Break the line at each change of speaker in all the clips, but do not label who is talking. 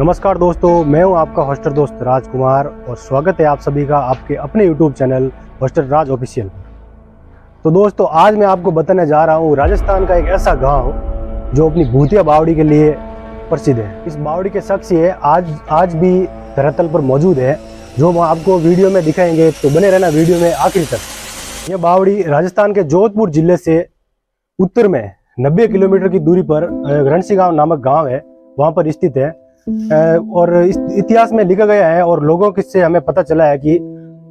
नमस्कार दोस्तों, मैं हूं आपका हॉस्टर दोस्त राजकुमार और स्वागत है आप सभी का आपके अपने YouTube चैनल हॉस्टर राज ऑफिशियल। तो दोस्तों, आज मैं आपको बताने जा रहा हूं राजस्थान का एक ऐसा गांव जो अपनी भूतिया बावड़ी के लिए प्रसिद्ध है। इस बावड़ी के शख्स ये आज भी धरातल पर मौजूद है, जो हम आपको वीडियो में दिखाएंगे, तो बने रहना वीडियो में आखिर तक। यह बावड़ी राजस्थान के जोधपुर जिले से उत्तर में 90 किलोमीटर की दूरी पर रणसी गाँव नामक गाँव है, वहाँ पर स्थित है। और इस इतिहास में लिखा गया है और लोगों से हमें पता चला है कि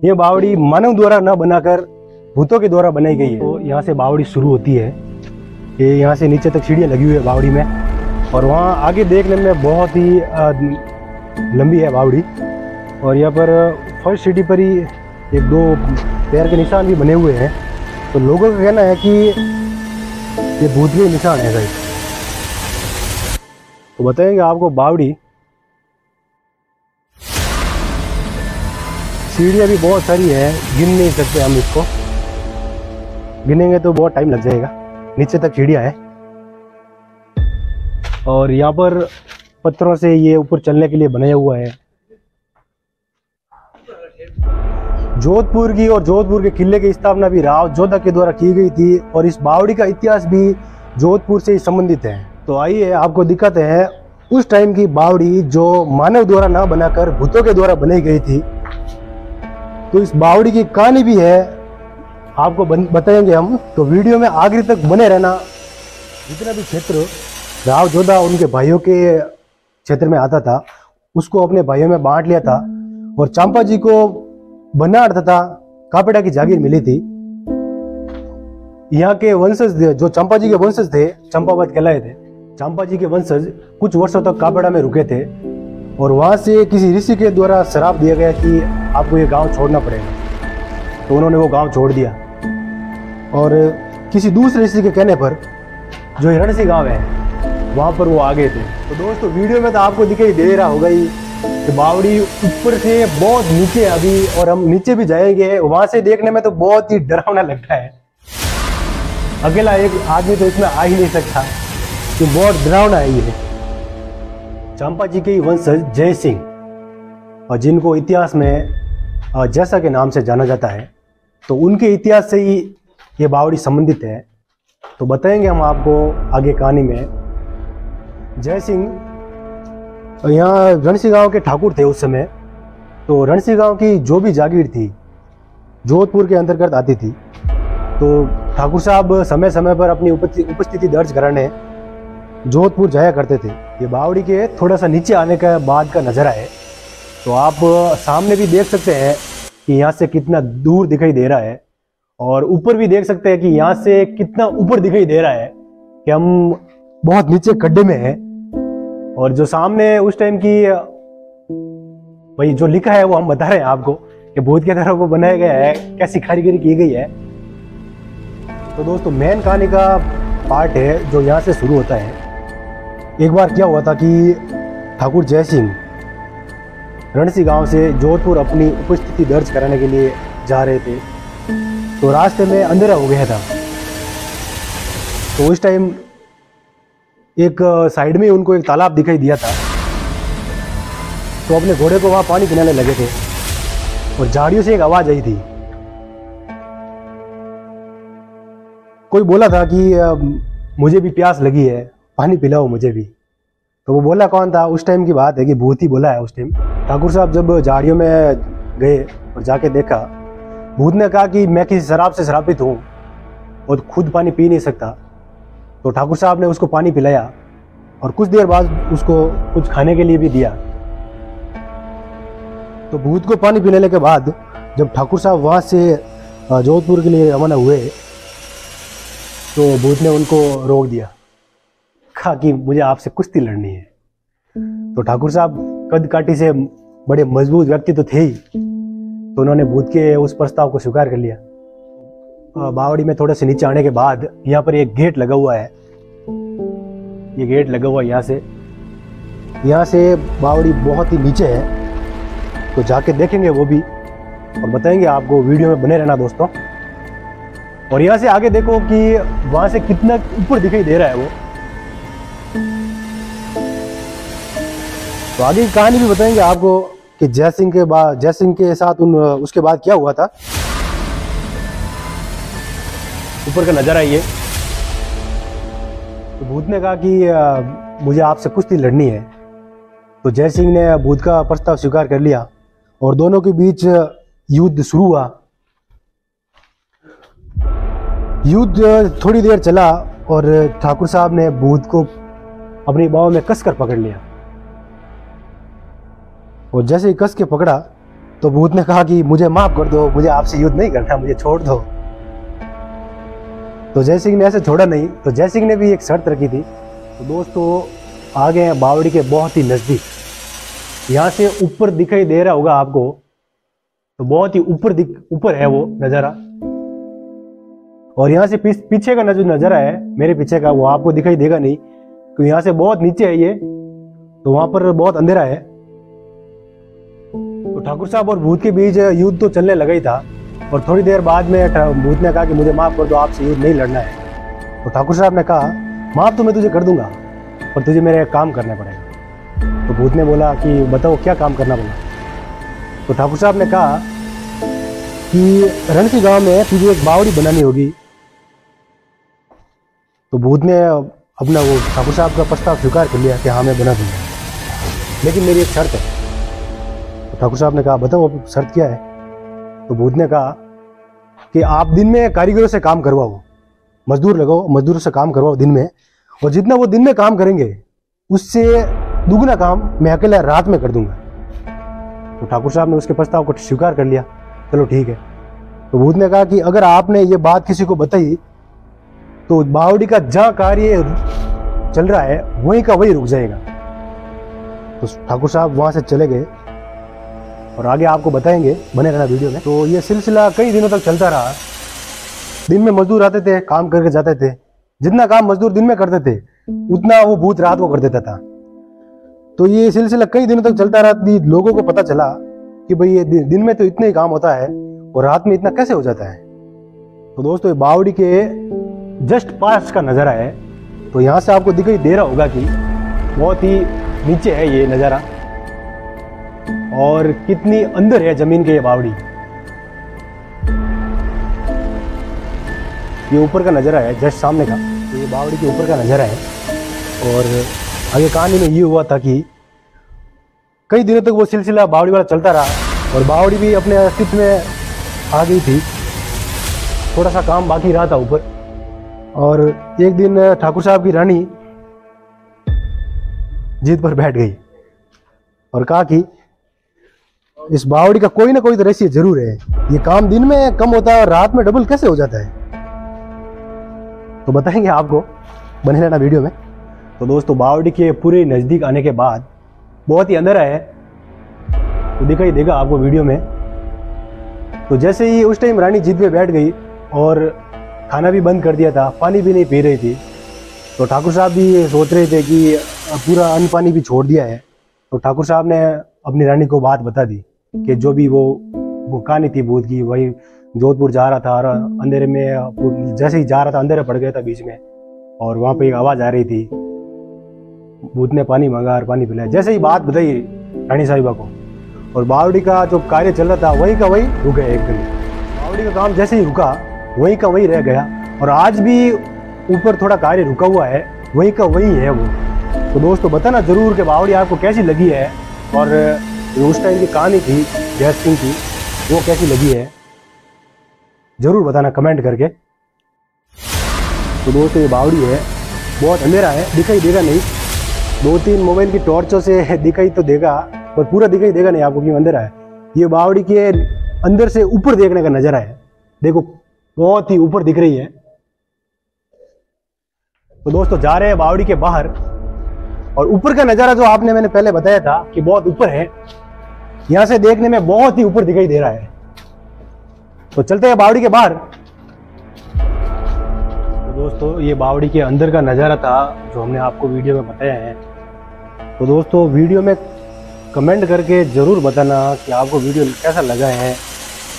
यह बावड़ी मानव द्वारा न बनाकर भूतों के द्वारा बनाई गई है। तो यहाँ से बावड़ी शुरू होती है, ये यहाँ से नीचे तक सीढ़ियाँ लगी हुई है बावड़ी में, और वहाँ आगे देखने में बहुत ही लंबी है बावड़ी। और यहाँ पर फर्स्ट सीढ़ी पर ही एक दो पैर के निशान भी बने हुए हैं। तो लोगों का कहना है कि ये भूत के निशान है गाइस। तो बताएंगे आपको बावड़ी। सीढ़ियाँ भी बहुत सारी है, गिन नहीं सकते हम इसको, गिनेंगे तो बहुत टाइम लग जाएगा। नीचे तक सीढ़ियाँ है और यहाँ पर पत्थरों से ये ऊपर चलने के लिए बनाया हुआ है। जोधपुर की और जोधपुर के किले की स्थापना भी राव जोधा के द्वारा की गई थी और इस बावड़ी का इतिहास भी जोधपुर से ही संबंधित है। तो आइए आपको दिखाते हैं उस टाइम की बावड़ी जो मानव द्वारा ना बनाकर भूतों के द्वारा बनाई गई थी। तो इस बावड़ी की कहानी भी है, आपको बताएंगे हम, तो वीडियो में आखिर तक बने रहना। जितना भी क्षेत्र राव जोधा उनके भाइयों के क्षेत्र में आता था, उसको अपने भाइयों में बांट लिया था और चंपा जी को बनाड़ तथा कापेड़ा की जागीर मिली थी। यहाँ के वंशज जो चंपा जी के वंशज थे, चंपावत कहलाए थे, चंपा जी के वंशज कुछ वर्षों तक कापेड़ा में रुके थे और वहां से किसी ऋषि के द्वारा श्राप दिया गया कि आपको ये गांव छोड़ना पड़ेगा। तो उन्होंने वो गांव छोड़ दिया और किसी दूसरे ऋषि के कहने पर जो रणसी गांव है वहां पर वो आ गए थे। तो दोस्तों, वीडियो में तो आपको दिखाई दे रहा होगा ही कि बावड़ी ऊपर से बहुत नीचे अभी, और हम नीचे भी जाएंगे, वहां से देखने में तो बहुत ही डरावना लगता है। अकेला एक आदमी तो इसमें आ ही नहीं सकता, तो बहुत डरावना है ये। चंपा जी के वंशज जय सिंह, और जिनको इतिहास में जैसा के नाम से जाना जाता है, तो उनके इतिहास से ही ये बावड़ी संबंधित है। तो बताएंगे हम आपको आगे कहानी में। जय सिंह यहाँ रणसी गांव के ठाकुर थे उस समय। तो रणसी गांव की जो भी जागीर थी जोधपुर के अंतर्गत आती थी। तो ठाकुर साहब समय समय पर अपनी उपस्थिति दर्ज कराने जोधपुर जाया करते थे। ये बावड़ी के थोड़ा सा नीचे आने का बाद का नज़ारा है। तो आप सामने भी देख सकते हैं कि यहाँ से कितना दूर दिखाई दे रहा है, और ऊपर भी देख सकते हैं कि यहाँ से कितना ऊपर दिखाई दे रहा है कि हम बहुत नीचे खड्डे में हैं। और जो सामने उस टाइम की भाई जो लिखा है वो हम बता रहे हैं आपको कि भूत की तरह वो बनाया गया है, कैसी कारीगरी की गई है। तो दोस्तों, मेन कहानी का पार्ट है जो यहाँ से शुरू होता है। एक बार क्या हुआ था कि ठाकुर जय सिंह रणसी गांव से जोधपुर अपनी उपस्थिति दर्ज कराने के लिए जा रहे थे। तो रास्ते में अंधेरा हो गया था। तो उस टाइम एक साइड में उनको एक तालाब दिखाई दिया था। तो अपने घोड़े को वहां पानी पिलाने लगे थे और झाड़ियों से एक आवाज आई थी। कोई बोला था कि मुझे भी प्यास लगी है, पानी पिलाओ मुझे भी। तो वो बोला कौन था? उस टाइम की बात है कि भूत ही बोला है उस टाइम। ठाकुर साहब जब झाड़ियों में गए और जाके देखा, भूत ने कहा कि मैं किसी शराब से श्रापित हूँ और खुद पानी पी नहीं सकता। तो ठाकुर साहब ने उसको पानी पिलाया और कुछ देर बाद उसको कुछ खाने के लिए भी दिया। तो भूत को पानी पिलाने के बाद जब ठाकुर साहब वहाँ से जोधपुर के लिए रवाना हुए, तो भूत ने उनको रोक दिया, कहा कि मुझे आपसे कुश्ती लड़नी है। तो ठाकुर साहब कद काठी से बड़े मजबूत व्यक्ति तो थे ही, तो उन्होंने भूत के उस प्रस्ताव को स्वीकार कर लिया। बावड़ी में थोड़े से नीचे आने के बाद यहाँ पर एक गेट लगा हुआ है। ये गेट लगा हुआ है यहाँ से बावड़ी बहुत ही नीचे है। तो जाके देखेंगे वो भी और बताएंगे आपको। वीडियो में बने रहना दोस्तों। और यहाँ से आगे देखो कि वहां से कितना ऊपर दिखाई दे रहा है वो। तो आगे की कहानी भी बताएंगे आपको कि जय सिंह के साथ उसके बाद क्या हुआ था। ऊपर का नजारा ये। तो भूत ने कहा कि मुझे आपसे कुश्ती लड़नी है। तो जय सिंह ने भूत का प्रस्ताव स्वीकार कर लिया और दोनों के बीच युद्ध शुरू हुआ। युद्ध थोड़ी देर चला और ठाकुर साहब ने भूत को अपनी बाहों में कसकर पकड़ लिया। और जैसे ही कस के पकड़ा तो भूत ने कहा कि मुझे माफ कर दो, मुझे आपसे युद्ध नहीं करना, मुझे छोड़ दो। तो जय सिंह ने ऐसे छोड़ा नहीं। तो जय सिंह ने भी एक शर्त रखी थी। तो दोस्तों आ गए हैं बावड़ी के बहुत ही नजदीक। यहाँ से ऊपर दिखाई दे रहा होगा आपको, तो बहुत ही ऊपर है वो नजारा। और यहाँ से पीछे का जो नजारा है मेरे पीछे का, वो आपको दिखाई देगा नहीं क्योंकि यहाँ से बहुत नीचे है ये, तो वहां पर बहुत अंधेरा है। तो ठाकुर साहब और भूत के बीच युद्ध तो चलने लगा ही था। और थोड़ी देर बाद में भूत ने कहा कि मुझे माफ कर दो, आपसे युद्ध नहीं लड़ना है। तो ठाकुर साहब ने कहा माफ तो मैं तुझे कर दूंगा, पर तुझे मेरे काम करना पड़ेगा। तो भूत ने बोला कि बताओ क्या काम करना पड़ेगा। तो ठाकुर साहब ने कहा कि रणसी गांव में तुझे एक बावड़ी बनानी होगी। तो भूत ने अपना वो ठाकुर साहब का प्रस्ताव स्वीकार कर लिया कि हाँ मैं बना दूंगा, लेकिन मेरी एक शर्त है। तो ठाकुर साहब ने कहा बताओ शर्त क्या है। तो भूत ने कहा कि आप दिन में कारीगरों से काम करवाओ, मजदूर लगाओ, मजदूरों से काम करवाओ दिन में, और जितना वो दिन में काम करेंगे उससे दुगना काम मैं अकेला रात में कर दूंगा। तो ठाकुर साहब ने उसके प्रस्ताव को स्वीकार कर लिया। चलो ठीक है। तो भूत ने कहा कि अगर आपने ये बात किसी को बताई तो बावड़ी का जहां कार्य चल रहा है वहीं का वहीं रुक जाएगा। तो ठाकुर साहब वहां से चले गए और आगे आपको बताएंगे, बने रहना वीडियो में। तो ये सिलसिला कई दिनों तक चलता रहा। दिन में मजदूर आते थे, काम करके जाते थे। जितना काम मजदूर दिन में करते थे उतना वो भूत रात को कर देता था। तो ये सिलसिला कई दिनों तक चलता रहा। लोगों को पता चला कि भाई ये दिन में तो इतना ही काम होता है और रात में इतना कैसे हो जाता है। तो दोस्तों ये बावड़ी के जस्ट पास का नज़ारा है। तो यहाँ से आपको दिखाई दे रहा होगा कि बहुत ही नीचे है ये नज़ारा और कितनी अंदर है जमीन के ये बावड़ी। ये ऊपर का नज़ारा है जस्ट सामने का। तो ये बावड़ी के ऊपर का नज़ारा है। और आगे कहानी में ये हुआ था कि कई दिनों तक वो सिलसिला बावड़ी वाला चलता रहा और बावड़ी भी अपने अस्तित्व में आ गई थी। थोड़ा सा काम बाकी रहा था ऊपर। और एक दिन ठाकुर साहब की रानी जीत पर बैठ गई और कहा कि इस बावड़ी का कोई ना कोई तो रहस्य जरूर है। ये काम दिन में कम होता है और रात में डबल कैसे हो जाता है। तो बताएंगे आपको, बने रहना वीडियो में। तो दोस्तों बावड़ी के पूरे नजदीक आने के बाद बहुत ही अंधेरा है, तो दिखाई देगा आपको वीडियो में। तो जैसे ही उस टाइम रानी जीत पे बैठ गई और खाना भी बंद कर दिया था, पानी भी नहीं पी रही थी। तो ठाकुर साहब भी सोच रहे थे कि पूरा अन्न पानी भी छोड़ दिया है। तो ठाकुर साहब ने अपनी रानी को बात बता दी कि जो भी वो कहानी थी भूत की, वही जोधपुर जा रहा था और अंधेरे में जैसे ही जा रहा था अंधेरा पड़ गया था बीच में, और वहाँ पे एक आवाज़ आ रही थी। भूत ने पानी मांगा और पानी पिलाया। जैसे ही बात बताई रानी साहिबा को, और बावड़ी का जो कार्य चल रहा था वही का वही रुक गया एकदम। बावड़ी का काम जैसे ही रुका वही का वही रह गया। और आज भी ऊपर थोड़ा कार्य रुका हुआ है, वही का वही है वो। तो दोस्तों बताना जरूर कि बावड़ी आपको कैसी लगी है, और उस टाइम की कहानी थी जय सिंह की वो कैसी लगी है, जरूर बताना कमेंट करके। तो दोस्तों ये बावड़ी है, बहुत अंधेरा है, दिखाई देगा नहीं। 2-3 मोबाइल की टॉर्चों से दिखाई तो देगा पर पूरा दिखाई देगा नहीं आपको, क्यों अंधेरा है। ये बावड़ी के अंदर से ऊपर देखने का नजारा है। देखो बहुत ही ऊपर दिख रही है। तो दोस्तों जा रहे हैं बावड़ी के बाहर, और ऊपर का नजारा जो आपने मैंने पहले बताया था कि बहुत ऊपर है, यहां से देखने में बहुत ही ऊपर दिखाई दे रहा है। तो चलते हैं बावड़ी के बाहर। तो दोस्तों ये बावड़ी के अंदर का नजारा था जो हमने आपको वीडियो में बताया है। तो दोस्तों वीडियो में कमेंट करके जरूर बताना कि आपको वीडियो कैसा लगा है,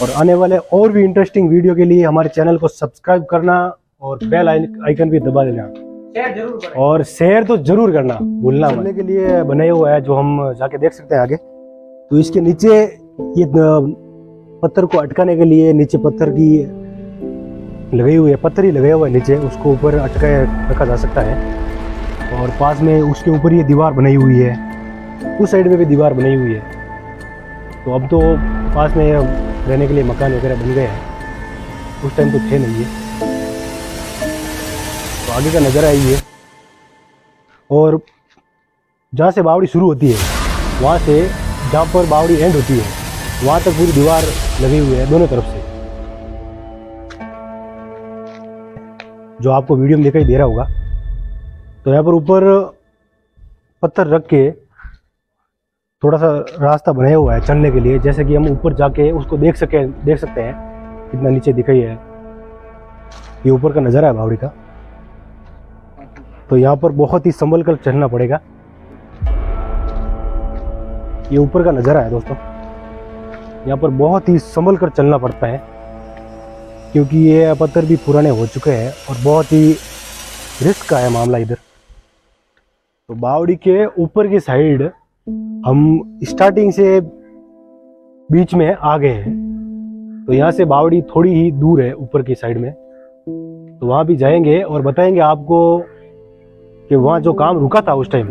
और आने वाले और भी इंटरेस्टिंग वीडियो के लिए हमारे चैनल को सब्सक्राइब करना और बेल आइकन भी दबा देना। और शेयर तो जरूर करना भूलना मत। चलने के लिए बनाया हुआ है जो हम जाके देख सकते हैं आगे। तो इसके नीचे ये पत्थर को अटकाने के लिए नीचे पत्थर की लगाई हुई है, पत्थर ही लगाया हुआ है नीचे, उसको ऊपर अटकाए रखा जा सकता है। और पास में उसके ऊपर ये दीवार बनाई हुई है, उस साइड में भी दीवार बनाई हुई है। तो अब तो पास में रहने के लिए मकान वगैरह बन गए हैं, उस टाइम तो थे नहीं है। तो आगे का नज़ारा है ये। और जहाँ से बावड़ी शुरू होती है वहाँ से जहाँ पर बावड़ी एंड होती है वहाँ तक पूरी दीवार लगी हुई है दोनों तरफ से, जो आपको वीडियो में दिखाई दे रहा होगा। तो यहाँ पर ऊपर पत्थर रख के थोड़ा सा रास्ता बनाया हुआ है चलने के लिए, जैसे कि हम ऊपर जाके उसको देख सकते हैं कितना नीचे दिखाई है। ये ऊपर का नज़ारा है बावड़ी का। तो यहाँ पर बहुत ही संभल कर चलना पड़ेगा। ये ऊपर का नज़ारा है दोस्तों, यहाँ पर बहुत ही संभल कर चलना पड़ता है क्योंकि ये पत्थर भी पुराने हो चुके हैं और बहुत ही रिस्क का है मामला इधर। तो बावड़ी के ऊपर की साइड हम स्टार्टिंग से बीच में आ गए हैं। तो यहाँ से बावड़ी थोड़ी ही दूर है ऊपर की साइड में, तो वहाँ भी जाएंगे और बताएंगे आपको कि वहाँ जो काम रुका था उस टाइम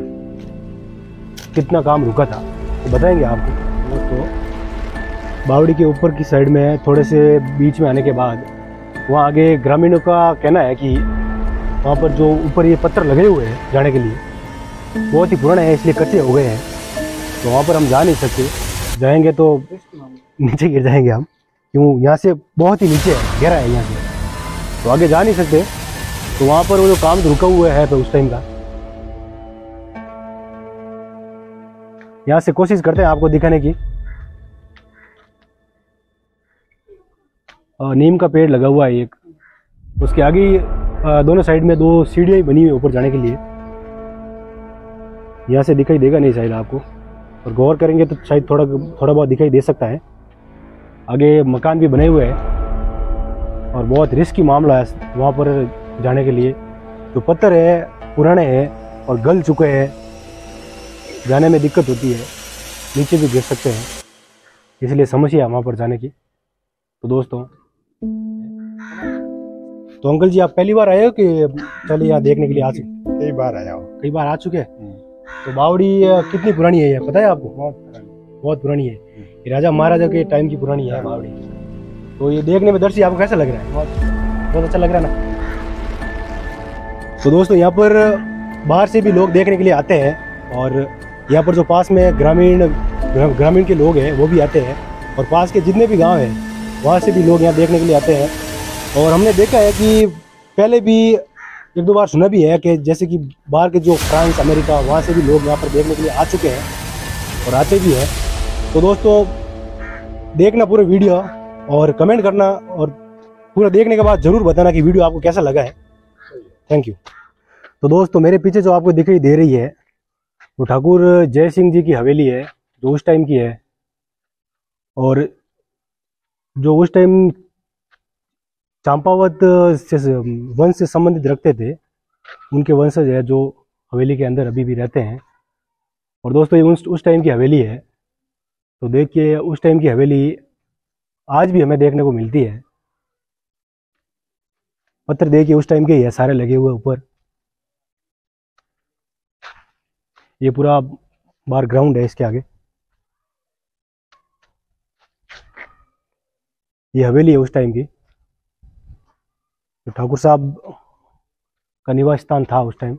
कितना काम रुका था, तो बताएंगे आपको। तो बावड़ी के ऊपर की साइड में थोड़े से बीच में आने के बाद वहाँ आगे ग्रामीणों का कहना है कि वहाँ पर जो ऊपर ये पत्थर लगे हुए हैं जाने के लिए बहुत ही पुराने हैं, इसलिए कच्चे हो गए हैं। तो वहाँ पर हम जा नहीं सकते, जाएंगे तो नीचे गिर जाएंगे हम, क्यों यहाँ से बहुत ही नीचे है, गहरा है यहाँ से, तो आगे जा नहीं सकते। तो वहाँ पर वो जो काम रुका हुआ है तो उस टाइम का यहाँ से कोशिश करते हैं आपको दिखाने की। नीम का पेड़ लगा हुआ है एक, उसके आगे दोनों साइड में 2 सीढ़ियाँ बनी हुई ऊपर जाने के लिए। यहाँ से दिखाई देगा नहीं शायद आपको, और गौर करेंगे तो शायद थोड़ा बहुत दिखाई दे सकता है। आगे मकान भी बने हुए हैं और बहुत रिस्की मामला है वहाँ पर जाने के लिए। जो पत्थर है पुराने हैं और गल चुके हैं, जाने में दिक्कत होती है, नीचे भी गिर सकते हैं, इसलिए समस्या है वहाँ पर जाने की। तो दोस्तों, तो अंकल जी आप पहली बार आए हो कि चलिए यहाँ देखने के लिए आ चुके?
कई बार आया हूँ।
कई बार आ चुके हैं। तो बावड़ी कितनी पुरानी है ये पता है आपको? बहुत पुरानी है, ये राजा महाराजा के टाइम की पुरानी है बावड़ी। तो ये देखने में दर्शी आपको कैसा लग रहा है? बहुत अच्छा लग रहा है ना। तो दोस्तों, यहाँ पर बाहर से भी लोग देखने के लिए आते हैं और यहाँ पर जो पास में ग्रामीण के लोग हैं वो भी आते हैं, और पास के जितने भी गांव हैं वहाँ से भी लोग यहाँ देखने के लिए आते हैं। और हमने देखा है कि पहले भी 1-2 बार सुना भी है कि जैसे कि बाहर के जो फ्रांस, अमेरिका, वहाँ से भी लोग यहाँ पर देखने के लिए आ चुके हैं और आते भी हैं। तो दोस्तों, देखना पूरे वीडियो और कमेंट करना, और पूरा देखने के बाद ज़रूर बताना कि वीडियो आपको कैसा लगा है। Thank you. तो दोस्तों, मेरे पीछे जो आपको दिखाई दे रही है वो ठाकुर जय सिंह जी की हवेली है, जो उस टाइम की है, और जो उस टाइम चंपावत से वंश से संबंधित रखते थे, उनके वंशज है जो हवेली के अंदर अभी भी रहते हैं। और दोस्तों, ये उस टाइम की हवेली है। तो देखिए, उस टाइम की हवेली आज भी हमें देखने को मिलती है। पत्थर देखिए उस टाइम के ही है, सारे लगे हुए ऊपर। ये पूरा बाहर ग्राउंड है, इसके आगे ये हवेली है उस टाइम की, तो ठाकुर साहब का निवास स्थान था उस टाइम।